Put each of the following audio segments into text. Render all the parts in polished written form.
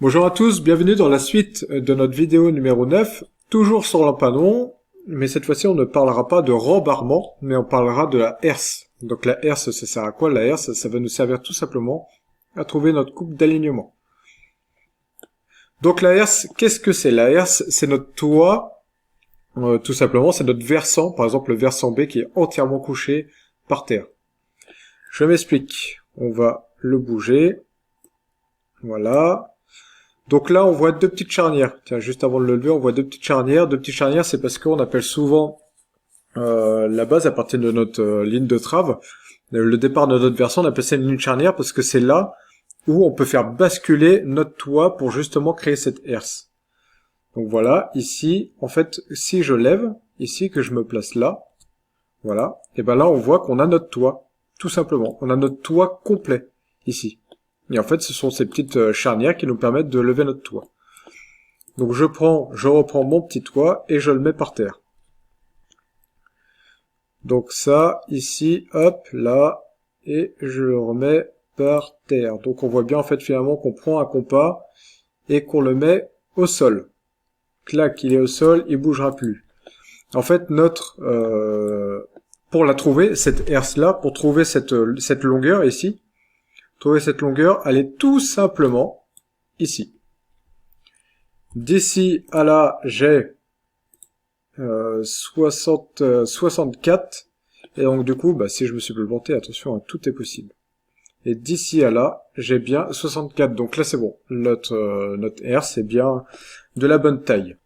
Bonjour à tous, bienvenue dans la suite de notre vidéo numéro 9, toujours sur l'empanon, mais cette fois-ci on ne parlera pas de rembarrement, mais on parlera de la herse. Donc la herse, ça sert à quoi? La herse, ça va nous servir tout simplement à trouver notre coupe d'alignement. Donc la herse, qu'est-ce que c'est? La herse, c'est notre toit, tout simplement, c'est notre versant, par exemple le versant B qui est entièrement couché par terre. Je m'explique, on va le bouger, voilà. Donc là, on voit deux petites charnières. Tiens, juste avant de le lever, on voit deux petites charnières. Deux petites charnières, c'est parce qu'on appelle souvent la base à partir de notre ligne de trave. Le départ de notre versant, on appelle ça une ligne charnière parce que c'est là où on peut faire basculer notre toit pour justement créer cette herse. Donc voilà, ici, en fait, si je lève, ici, que je me place là, voilà, et ben là, on voit qu'on a notre toit, tout simplement. On a notre toit complet, ici. Et en fait, ce sont ces petites charnières qui nous permettent de lever notre toit. Donc je reprends mon petit toit et je le mets par terre. Donc ça, ici, hop, là, et je le remets par terre. Donc on voit bien en fait finalement qu'on prend un compas et qu'on le met au sol. Clac, il est au sol, il bougera plus. En fait, pour la trouver, cette herse-là, pour trouver cette longueur ici, trouver cette longueur, elle est tout simplement ici. D'ici à là, j'ai 64. Et donc du coup, si je me suis planté, attention, hein, tout est possible. Et d'ici à là, j'ai bien 64. Donc là, c'est bon. Notre R, c'est bien de la bonne taille.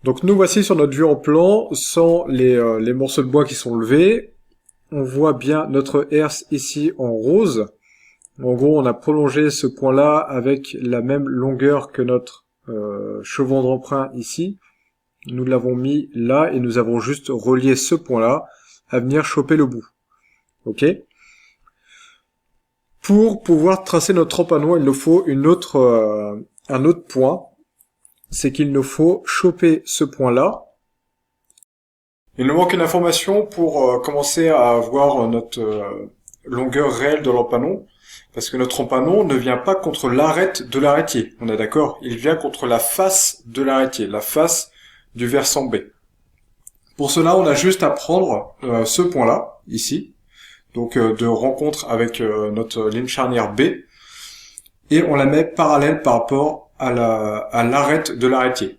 Donc nous voici sur notre vue en plan, sans les morceaux de bois qui sont levés. On voit bien notre herse ici en rose. En gros, on a prolongé ce point-là avec la même longueur que notre chevron d'emprunt ici. Nous l'avons mis là et nous avons juste relié ce point-là à venir choper le bout. Ok? Pour pouvoir tracer notre empanon, il nous faut un autre point. C'est qu'il nous faut choper ce point-là. Il nous manque une information pour commencer à avoir notre longueur réelle de l'empanon. Parce que notre empanon ne vient pas contre l'arête de l'arêtier, on est d'accord? Il vient contre la face de l'arêtier, la face du versant B. Pour cela, on a juste à prendre ce point-là, ici, donc de rencontre avec notre ligne charnière B, et on la met parallèle par rapport à l'arête de l'arêtier.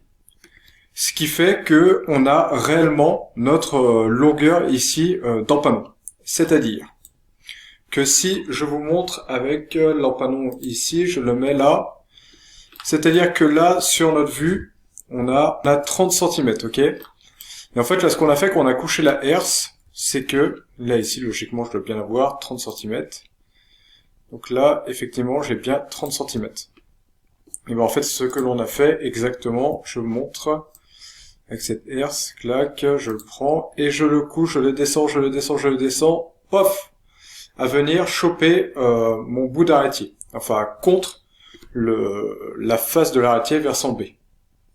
Ce qui fait que on a réellement notre longueur ici d'empanon. C'est-à-dire que si je vous montre avec l'empanon ici, je le mets là, c'est-à-dire que là, sur notre vue, on a 30 cm, ok? Et en fait, là, ce qu'on a fait, quand on a couché la herse, c'est que, là, ici, logiquement, je dois bien avoir 30 cm. Donc là, effectivement, j'ai bien 30 cm. Et ben en fait, ce que l'on a fait exactement, je vous montre, avec cette herse, clac, je le prends, et je le couche, je le descends, pof! À venir choper mon bout d'arêtier, enfin contre la face de l'arêtier versant B.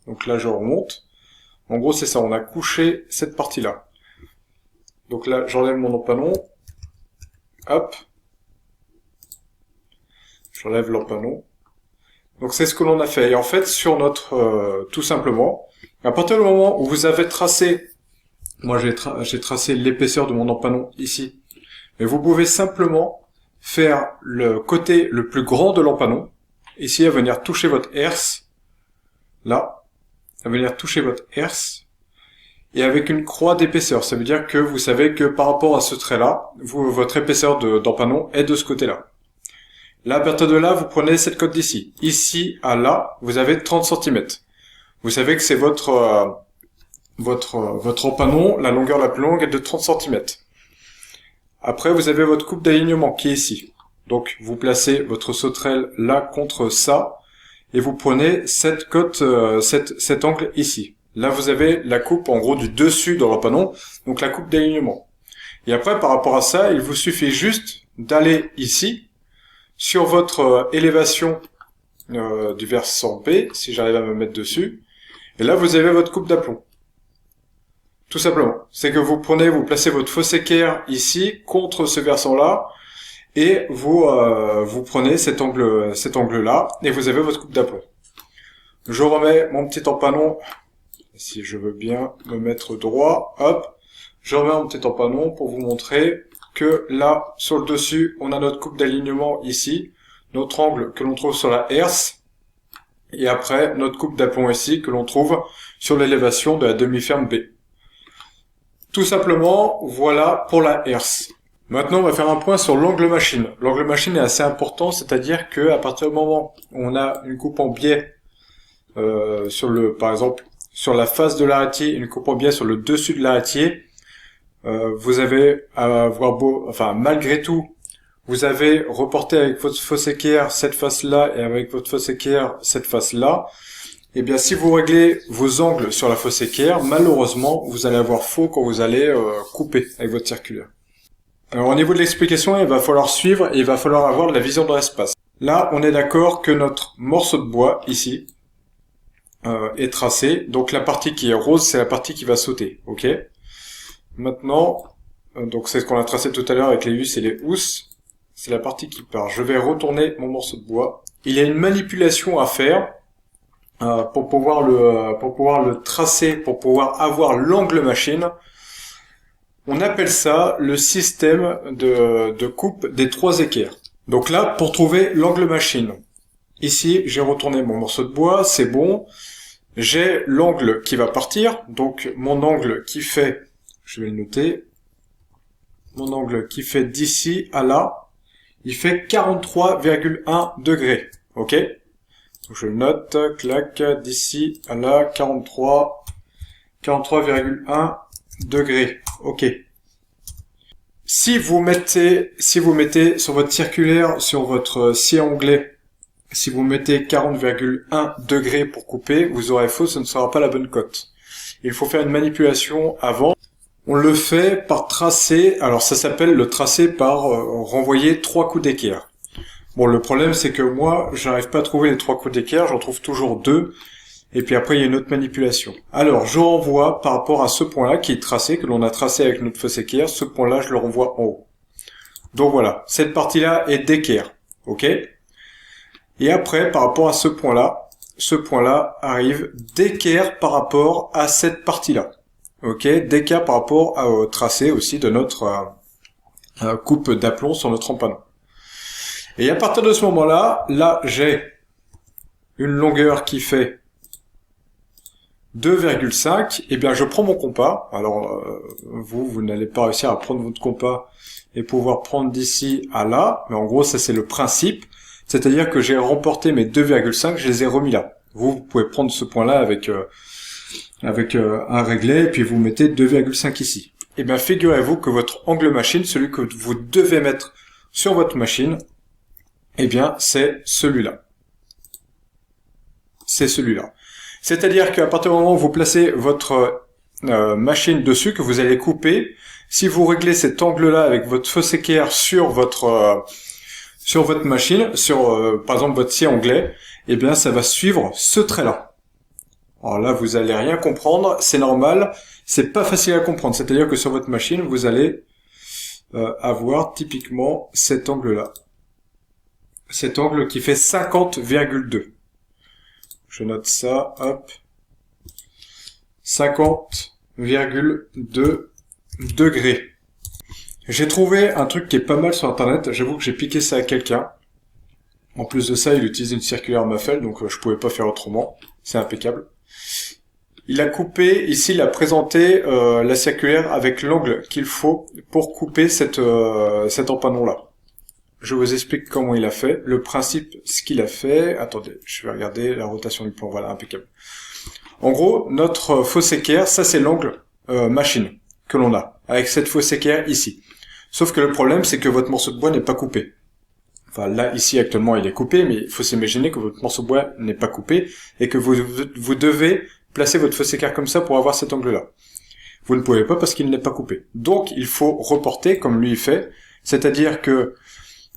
Donc là je remonte. En gros c'est ça, on a couché cette partie-là. Donc là j'enlève mon empanon, hop, j'enlève l'empanon. Donc c'est ce que l'on a fait. Et en fait sur notre, tout simplement, à partir du moment où vous avez tracé, moi j'ai tracé l'épaisseur de mon empanon ici. Mais vous pouvez simplement faire le côté le plus grand de l'empanon, ici à venir toucher votre herse, là, à venir toucher votre herse, et avec une croix d'épaisseur. Ça veut dire que vous savez que par rapport à ce trait-là, votre épaisseur d'empanon est de ce côté-là. Là, à partir de là, vous prenez cette cote d'ici. Ici à là, vous avez 30 cm. Vous savez que c'est votre empanon, la longueur la plus longue est de 30 cm. Après, vous avez votre coupe d'alignement qui est ici. Donc, vous placez votre sauterelle là contre ça, et vous prenez cette cote, cet angle ici. Là, vous avez la coupe, en gros, du dessus de l'empanon, donc la coupe d'alignement. Et après, par rapport à ça, il vous suffit juste d'aller ici, sur votre élévation du versant B, si j'arrive à me mettre dessus, et là, vous avez votre coupe d'aplomb. Tout simplement. C'est que vous placez votre faux équerre ici, contre ce versant-là, et vous prenez cet angle-là, et vous avez votre coupe d'aplomb. Je remets mon petit empanon, si je veux bien me mettre droit, hop, je remets mon petit empanon pour vous montrer que là, sur le dessus, on a notre coupe d'alignement ici, notre angle que l'on trouve sur la herse, et après notre coupe d'aplomb ici que l'on trouve sur l'élévation de la demi-ferme B. Tout simplement, voilà pour la herse. Maintenant, on va faire un point sur l'angle machine. L'angle machine est assez important, c'est-à-dire que à partir du moment où on a une coupe en biais par exemple, sur la face de l'arrêtier, une coupe en biais sur le dessus de l'arrêtier, vous avez à avoir malgré tout, vous avez reporté avec votre fausse équerre cette face-là et avec votre fausse équerre cette face-là. Et bien, si vous réglez vos angles sur la fausse équerre, malheureusement, vous allez avoir faux quand vous allez couper avec votre circulaire. Alors, au niveau de l'explication, il va falloir suivre et il va falloir avoir de la vision de l'espace. Là, on est d'accord que notre morceau de bois, ici, est tracé. Donc, la partie qui est rose, c'est la partie qui va sauter. Ok ? Maintenant, donc c'est ce qu'on a tracé tout à l'heure avec les us et les housses. C'est la partie qui part. Je vais retourner mon morceau de bois. Il y a une manipulation à faire pour pouvoir le tracer, pour pouvoir avoir l'angle machine. On appelle ça le système de coupe des 3 équerres. Donc là, pour trouver l'angle machine, ici, j'ai retourné mon morceau de bois, c'est bon. J'ai l'angle qui va partir, donc mon angle qui fait, je vais le noter, mon angle qui fait d'ici à là, il fait 43,1 degrés, ok? Donc je le note, clac, d'ici à là, 43,1 degrés, ok. Si vous mettez sur votre circulaire, sur votre scie anglais, si vous mettez 40,1 degrés pour couper, vous aurez faux, ce ne sera pas la bonne cote. Il faut faire une manipulation avant. On le fait par tracé, alors ça s'appelle le tracé par renvoyer 3 coups d'équerre. Bon, le problème c'est que moi, j'arrive pas à trouver les 3 coups d'équerre, j'en trouve toujours 2, et puis après il y a une autre manipulation. Alors, je renvoie par rapport à ce point-là qui est tracé, que l'on a tracé avec notre fausse équerre, ce point-là je le renvoie en haut. Donc voilà, cette partie-là est d'équerre, ok ? Et après, par rapport à ce point-là arrive d'équerre par rapport à cette partie-là. Ok, d'équerre par rapport au tracé aussi de notre coupe d'aplomb sur notre empanon. Et à partir de ce moment-là, là j'ai une longueur qui fait 2,5, et bien je prends mon compas. Alors vous n'allez pas réussir à prendre votre compas et pouvoir prendre d'ici à là, mais en gros ça c'est le principe. C'est-à-dire que j'ai remporté mes 2,5, je les ai remis là. Vous pouvez prendre ce point-là avec un réglet, et puis vous mettez 2,5 ici. Et bien figurez-vous que votre angle machine, celui que vous devez mettre sur votre machine, eh bien c'est celui-là. C'est celui-là. C'est-à-dire qu'à partir du moment où vous placez votre machine dessus, que vous allez couper, si vous réglez cet angle-là avec votre fausse équerre sur votre machine, par exemple votre scie anglais, eh bien ça va suivre ce trait-là. Alors là, vous allez rien comprendre, c'est normal, c'est pas facile à comprendre. C'est-à-dire que sur votre machine, vous allez avoir typiquement cet angle-là. Cet angle qui fait 50,2. Je note ça, hop. 50,2 degrés. J'ai trouvé un truc qui est pas mal sur internet, j'avoue que j'ai piqué ça à quelqu'un. En plus de ça, il utilise une circulaire Maffel, donc je pouvais pas faire autrement. C'est impeccable. Il a coupé, ici il a présenté la circulaire avec l'angle qu'il faut pour couper cet empanon-là. Je vous explique comment il a fait. Le principe, ce qu'il a fait... Attendez, je vais regarder la rotation du plan. Voilà, impeccable. En gros, notre fausse équerre, ça c'est l'angle machine que l'on a, avec cette fausse équerre ici. Sauf que le problème, c'est que votre morceau de bois n'est pas coupé. Enfin, là, ici, actuellement, il est coupé, mais il faut s'imaginer que votre morceau de bois n'est pas coupé et que vous devez placer votre fausse équerre comme ça pour avoir cet angle-là. Vous ne pouvez pas parce qu'il n'est pas coupé. Donc, il faut reporter comme lui il fait, c'est-à-dire que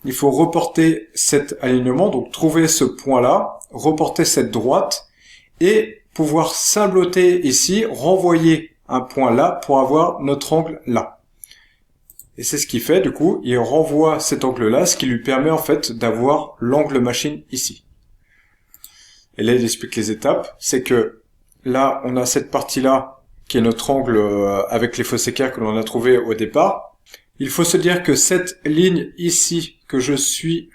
il faut reporter cet alignement, donc trouver ce point-là, reporter cette droite, et pouvoir sabloter ici, renvoyer un point là pour avoir notre angle là. Et c'est ce qu'il fait, du coup, il renvoie cet angle-là, ce qui lui permet en fait d'avoir l'angle machine ici. Et là, il explique les étapes. C'est que là, on a cette partie-là qui est notre angle avec les fossés équerres que l'on a trouvé au départ. Il faut se dire que cette ligne ici que je suis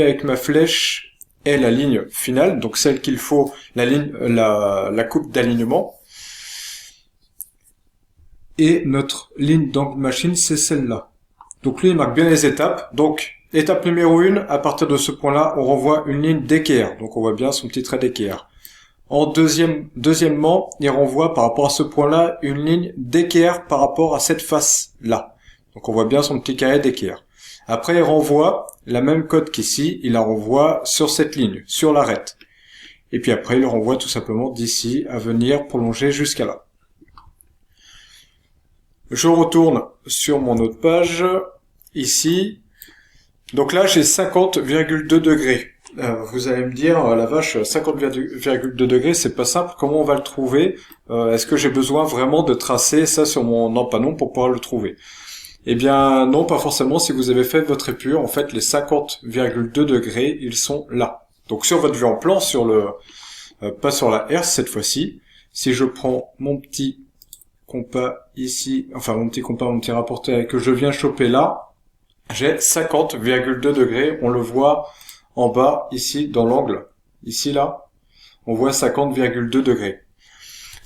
avec ma flèche est la ligne finale, donc celle qu'il faut, la coupe d'alignement. Et notre ligne d'angle machine, c'est celle-là. Donc lui, il marque bien les étapes. Donc, étape numéro 1, à partir de ce point-là, on renvoie une ligne d'équerre. Donc on voit bien son petit trait d'équerre. En deuxièmement, il renvoie par rapport à ce point-là une ligne d'équerre par rapport à cette face-là. Donc on voit bien son petit carré d'équerre. Après, il renvoie la même cote qu'ici, il la renvoie sur cette ligne, sur l'arête. Et puis après, il renvoie tout simplement d'ici à venir prolonger jusqu'à là. Je retourne sur mon autre page, ici. Donc là, j'ai 50,2 degrés. Vous allez me dire, la vache, 50,2 degrés, c'est pas simple. Comment on va le trouver? Est-ce que j'ai besoin vraiment de tracer ça sur mon empanon pour pouvoir le trouver? Eh bien, non, pas forcément. Si vous avez fait votre épure, en fait, les 50,2 degrés, ils sont là. Donc sur votre vue en plan, sur le, pas sur la herse cette fois-ci. Si je prends mon petit compas ici, enfin mon petit rapporteur que je viens choper là, j'ai 50,2 degrés. On le voit en bas, ici, dans l'angle. Ici, là, on voit 50,2 degrés.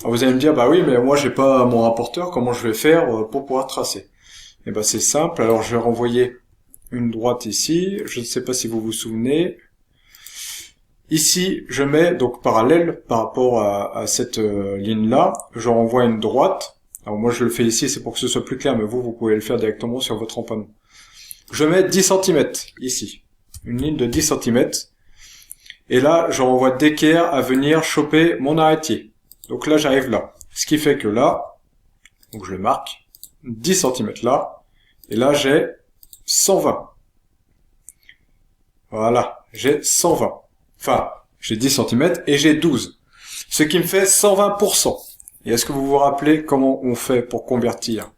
Alors vous allez me dire, bah oui, mais moi, j'ai pas mon rapporteur, comment je vais faire pour pouvoir tracer? Eh ben, c'est simple. Alors, je vais renvoyer une droite ici. Je ne sais pas si vous vous souvenez. Ici, je mets, donc, parallèle par rapport à cette ligne-là. Je renvoie une droite. Alors, moi, je le fais ici, c'est pour que ce soit plus clair, mais vous pouvez le faire directement sur votre empanon. Je mets 10 cm ici. Une ligne de 10 cm. Et là, je renvoie d'équerre à venir choper mon arrêtier. Donc là, j'arrive là. Ce qui fait que là, donc je le marque, 10 cm là. Et là, j'ai 120. Voilà, j'ai 120. Enfin, j'ai 10 cm et j'ai 12. Ce qui me fait 120%. Et est-ce que vous vous rappelez comment on fait pour convertir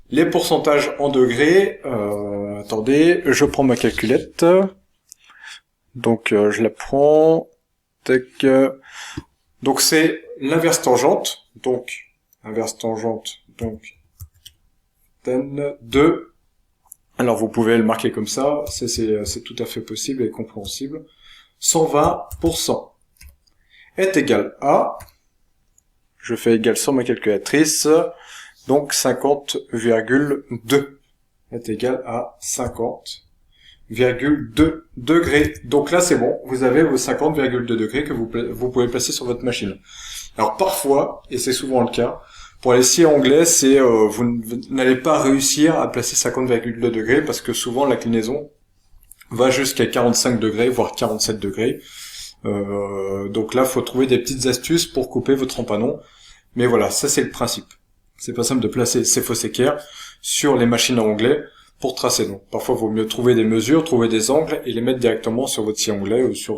les pourcentages en degrés? Attendez, je prends ma calculette. Donc je la prends. Tac. Donc c'est l'inverse tangente. Donc inverse tangente. Donc tan de. Alors vous pouvez le marquer comme ça. C'est tout à fait possible et compréhensible. 120% est égal à. Je fais égal sur ma calculatrice. Donc 50,2 est égal à 50,2 degrés. Donc là c'est bon, vous avez vos 50,2 degrés que vous pouvez placer sur votre machine. Alors parfois, et c'est souvent le cas, pour les scies anglais, c'est vous n'allez pas réussir à placer 50,2 degrés parce que souvent l'inclinaison va jusqu'à 45 degrés, voire 47 degrés. Donc là, faut trouver des petites astuces pour couper votre empanon. Mais voilà, ça c'est le principe. C'est pas simple de placer ces fossés équerres sur les machines à onglets pour tracer. Donc, parfois, il vaut mieux trouver des mesures, trouver des angles et les mettre directement sur votre scie à onglet ou sur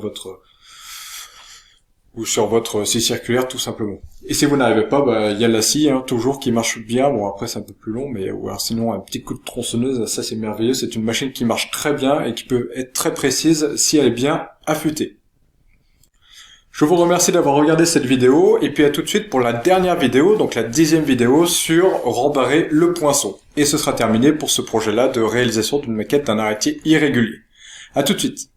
votre scie circulaire, tout simplement. Et si vous n'arrivez pas, bah, il y a la scie, toujours, qui marche bien. Bon, après, c'est un peu plus long, mais, ou alors sinon, un petit coup de tronçonneuse, ça c'est merveilleux. C'est une machine qui marche très bien et qui peut être très précise si elle est bien affûtée. Je vous remercie d'avoir regardé cette vidéo, et puis à tout de suite pour la dernière vidéo, donc la 10e vidéo sur rembarrer le poinçon. Et ce sera terminé pour ce projet-là de réalisation d'une maquette d'un arrêtier irrégulier. À tout de suite.